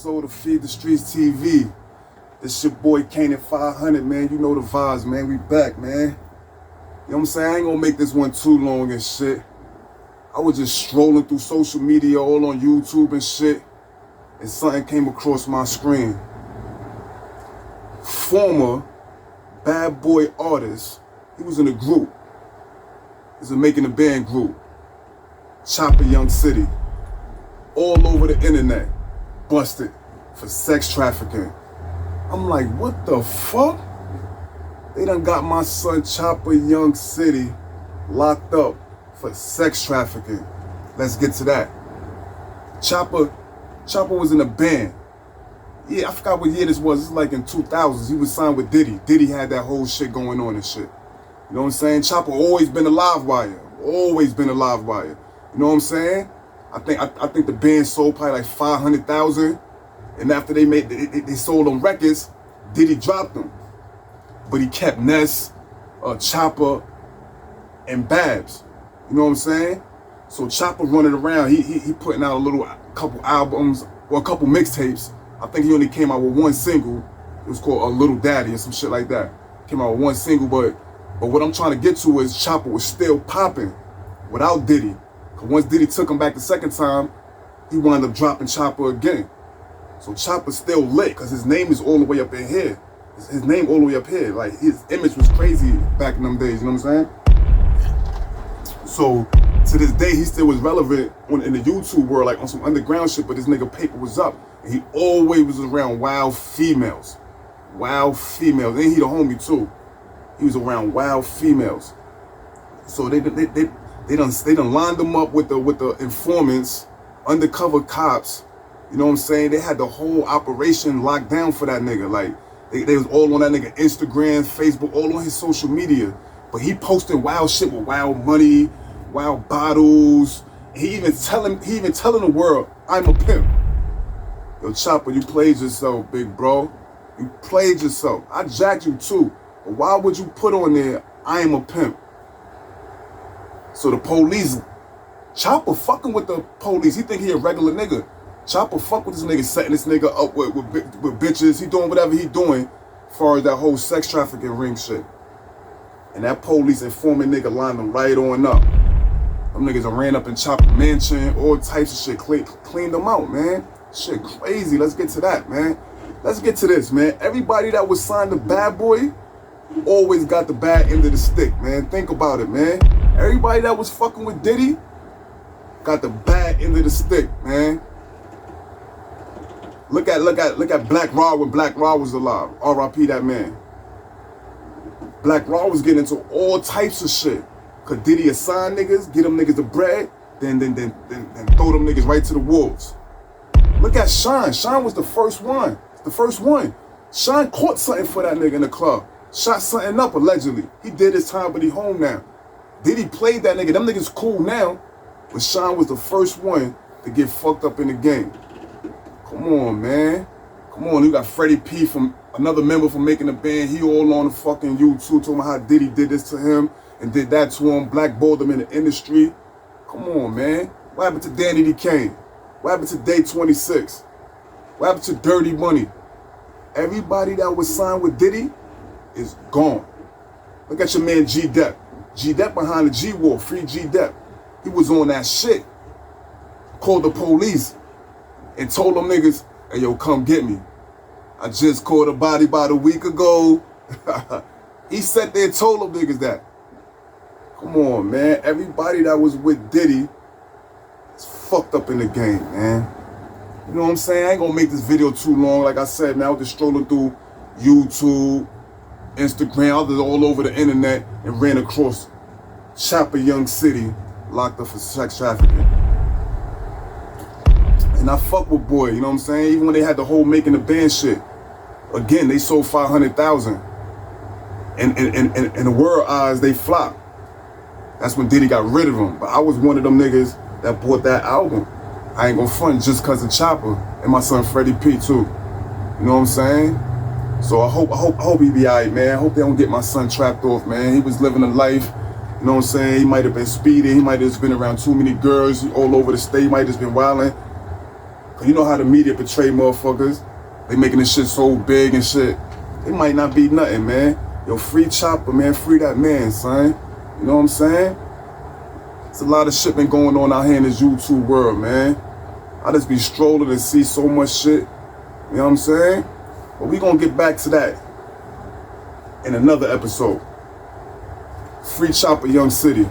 episode of Feed the Streets TV. This your boy Kane at 500, man. You know the vibes, man. We back, man. You know what I'm saying? I ain't gonna make this one too long and shit. I was just strolling through social media, all on YouTube and shit, and something came across my screen. Former bad boy artist, he was in a group. He was a Making a Band group. Choppa Young City. All over the internet. Busted for sex trafficking. I'm like, what the fuck? They done got my son Choppa Young City locked up for sex trafficking. Let's get to that. Choppa was in a band. Yeah, I forgot what year this was. It's like in 2000s. He was signed with Diddy. Diddy had that whole shit going on and shit. You know what I'm saying? Choppa always been a live wire. Always been a live wire. You know what I'm saying? I think the band sold probably like 500,000, and after they sold them records, Diddy dropped them. But he kept Ness, Choppa, and Babs. You know what I'm saying? So Choppa running around, he putting out a couple albums or a couple mixtapes. I think he only came out with one single. It was called A Little Daddy or some shit like that. Came out with one single, but what I'm trying to get to is Choppa was still popping without Diddy. Cause once Diddy took him back the second time, he wound up dropping Choppa again. So Choppa's still lit, cause his name is all the way up in here. His name all the way up here. Like, his image was crazy back in them days, you know what I'm saying? So to this day, he still was relevant in the YouTube world, like on some underground shit, but this nigga paper was up. And he always was around wild females. Wild females. And he the homie too. He was around wild females. So they done lined them up with the informants, undercover cops. You know what I'm saying? They had the whole operation locked down for that nigga. Like, they was all on that nigga Instagram, Facebook, all on his social media. But he posted wild shit with wild money, wild bottles. He even telling the world, I'm a pimp. Yo, Choppa, you played yourself, big bro. You played yourself. I jacked you too. But why would you put on there, I am a pimp? So the police, Choppa fucking with the police. He think he a regular nigga. Choppa fuck with this nigga, setting this nigga up with bitches. He doing whatever he doing as far as that whole sex trafficking ring shit. And that police informant nigga lined them right on up. Them niggas ran up in Choppa mansion, all types of shit, cleaned them out, man. Shit crazy. Let's get to that, man. Let's get to this, man. Everybody that was signed to Bad Boy always got the bad end of the stick, man. Think about it, man. Everybody that was fucking with Diddy got the bad end of the stick, man. Look at Black Raw when Black Raw was alive. R.I.P. that man. Black Raw was getting into all types of shit. Cause Diddy assign niggas, get them niggas the bread, then throw them niggas right to the wolves. Look at Sean. Sean was the first one. The first one. Sean caught something for that nigga in the club. Shot something up allegedly. He did his time, but he home now. Diddy played that nigga. Them niggas cool now. But Sean was the first one to get fucked up in the game. Come on, man. Come on. You got Freddie P, from another member from Making a Band. He all on the fucking YouTube talking about how Diddy did this to him and did that to him. Blackballed him in the industry. Come on, man. What happened to Danny D. Kane? What happened to Day 26? What happened to Dirty Money? Everybody that was signed with Diddy is gone. Look at your man G-Dep. G-Dep behind the G-War, free G-Dep. He was on that shit. Called the police and told them niggas, hey, yo, come get me. I just caught a body about a week ago. He sat there and told them niggas that. Come on, man. Everybody that was with Diddy is fucked up in the game, man. You know what I'm saying? I ain't gonna make this video too long. Like I said, man, I was just strolling through YouTube, Instagram, I was all over the internet and ran across Choppa Young City locked up for sex trafficking. And I fuck with boy, you know what I'm saying? Even when they had the whole Making a Band shit, again, they sold 500,000. And in the world eyes, they flopped. That's when Diddy got rid of them. But I was one of them niggas that bought that album. I ain't gonna front just cause of Choppa and my son Freddie P too. You know what I'm saying? So I hope he be alright, man. I hope they don't get my son trapped off, man. He was living a life, you know what I'm saying? He might have been speeding, he might have just been around too many girls all over the state, he might have just been wilding. Cause you know how the media portray motherfuckers. They making this shit so big and shit. It might not be nothing, man. Yo, free Choppa, man. Free that man, son. You know what I'm saying? There's a lot of shit been going on out here in this YouTube world, man. I just be strolling and see so much shit. You know what I'm saying? But we gonna get back to that in another episode. Free Choppa, Young City.